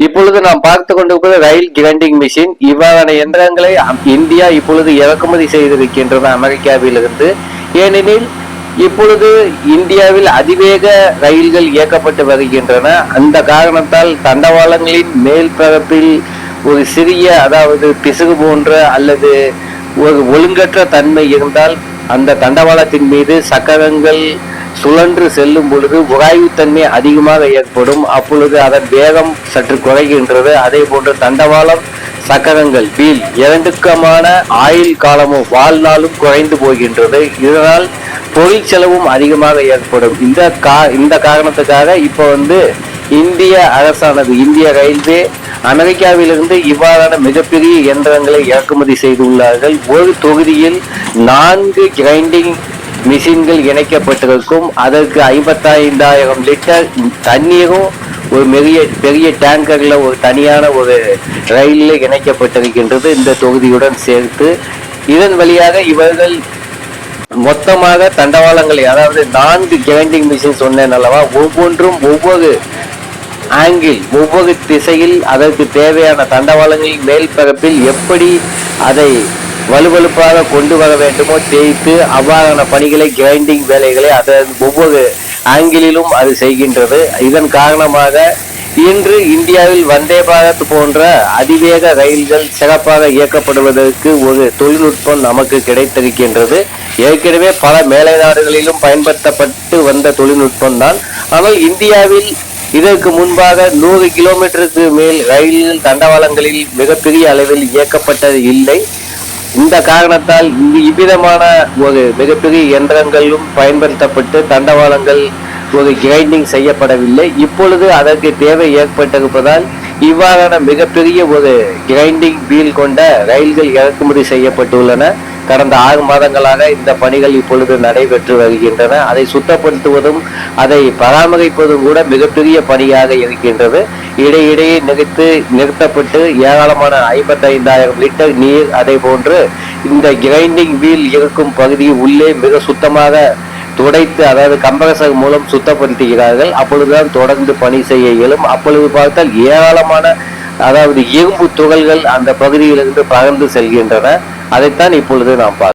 இப்பொழுது நாம் பார்த்து கொண்டிருப்பது ரயில் கிரைண்டிங் மிஷின். இவ்வாறான இயந்திரங்களை இந்தியா இப்பொழுது இறக்குமதி செய்திருக்கின்றது அமெரிக்காவிலிருந்து. ஏனெனில் இப்பொழுது இந்தியாவில் அதிவேக ரயில்கள் இயக்கப்பட்டு வருகின்றன. அந்த காரணத்தால் தண்டவாளங்களின் மேல் பரப்பில் ஒரு சிறிய அதாவது பிசுகு போன்ற அல்லது ஒரு ஒழுங்கற்ற தன்மை இருந்தால் அந்த தண்டவாளத்தின் மீது சக்கரங்கள் சுழன்று செல்லும் பொழுது உராய்வுத்தன்மை அதிகமாக ஏற்படும். அப்பொழுது அதன் வேகம் சற்று குறைகின்றது. அதே போன்று தண்டவாளம் சக்கரங்கள் வீல் இரண்டுக்குமான ஆயுள் காலமும் வாழ்நாளும் குறைந்து போகின்றது. இதனால் பொருள் செலவும் அதிகமாக ஏற்படும். இந்த காரணத்துக்காக இப்போ இந்திய அரசானது இந்திய ரயில்வே அமெரிக்காவிலிருந்து இவ்வாறான மிகப்பெரிய இயந்திரங்களை இறக்குமதி செய்துள்ளார்கள். ஒரு தொகுதியில் 4 கிரைண்டிங் மிஷின்கள் இணைக்கப்பட்டிருக்கும். அதற்கு 55,000 லிட்டர் தண்ணீரும் ஒரு பெரிய டேங்கர்ல ஒரு தனியான ஒரு ரயிலில் இணைக்கப்பட்டிருக்கின்றது இந்த தொகுதியுடன் சேர்த்து. இதன் வழியாக இவர்கள் மொத்தமாக தண்டவாளங்களை அதாவது 4 கிரைண்டிங் மிஷின் சொன்னேன் அல்லவா, ஒவ்வொன்றும் ஒவ்வொரு ஆங்கிள் ஒவ்வொரு திசையில் அதற்கு தேவையான தண்டவாளங்களின் மேல் பரப்பில் எப்படி அதை வலுவலுப்பாக கொண்டு வர வேண்டுமோ தேய்த்து அவ்வாறான பணிகளை கிரைண்டிங் வேலைகளை அதன் ஒவ்வொரு ஆங்கிளிலும் அது செய்கின்றது. இதன் காரணமாக இன்று இந்தியாவில் வந்தே பாரத் போன்ற அதிவேக ரயில்கள் சிறப்பாக இயக்கப்படுவதற்கு ஒரு தொழில்நுட்பம் நமக்கு கிடைத்திருக்கின்றது. ஏற்கனவே பல மேலை நாடுகளிலும் பயன்படுத்தப்பட்டு வந்த தொழில்நுட்பம் தான். ஆனால் இந்தியாவில் இதற்கு முன்பாக 100 கிலோமீட்டருக்கு மேல் ரயில் தண்டவாளங்களில் மிகப்பெரிய அளவில் இயக்கப்பட்டது இல்லை. இந்த காரணத்தால் இவ்விதமான ஒரு மிகப்பெரிய இயந்திரங்களும் பயன்படுத்தப்பட்டு தண்டவாளங்கள் ஒரு கிரைண்டிங் செய்யப்படவில்லை. இப்பொழுது அதற்கு தேவை ஏற்பட்டிருப்பதால் இவ்வாறான மிகப்பெரிய ஒரு கிரைண்டிங் வீல் கொண்ட ரயில்கள் இறக்குமதி செய்யப்பட்டுள்ளன. கடந்த 6 மாதங்களாக இந்த பணிகள் இப்பொழுது நடைபெற்று வருகின்றன. அதை சுத்தப்படுத்துவதும் அதை பராமரிப்பதும் கூட மிகப்பெரிய பணியாக இருக்கின்றது. இடையிடையே நிறுத்தப்பட்டு ஏராளமான 55,000 லிட்டர் நீர் அதே போன்று இந்த கிரைண்டிங் வீல் இருக்கும் பகுதியை உள்ளே மிக சுத்தமாக துடைத்து அதாவது கம்ப்ரசர் மூலம் சுத்தப்படுத்துகிறார்கள். அப்பொழுதுதான் தொடர்ந்து பணி செய்ய இயலும். அப்பொழுது பார்த்தால் ஏராளமான அதாவது இரும்பு துகள்கள் அந்த பகுதியிலிருந்து பறந்து செல்கின்றன. அதைத்தான் இப்பொழுது நாம் பார்க்கிறோம்.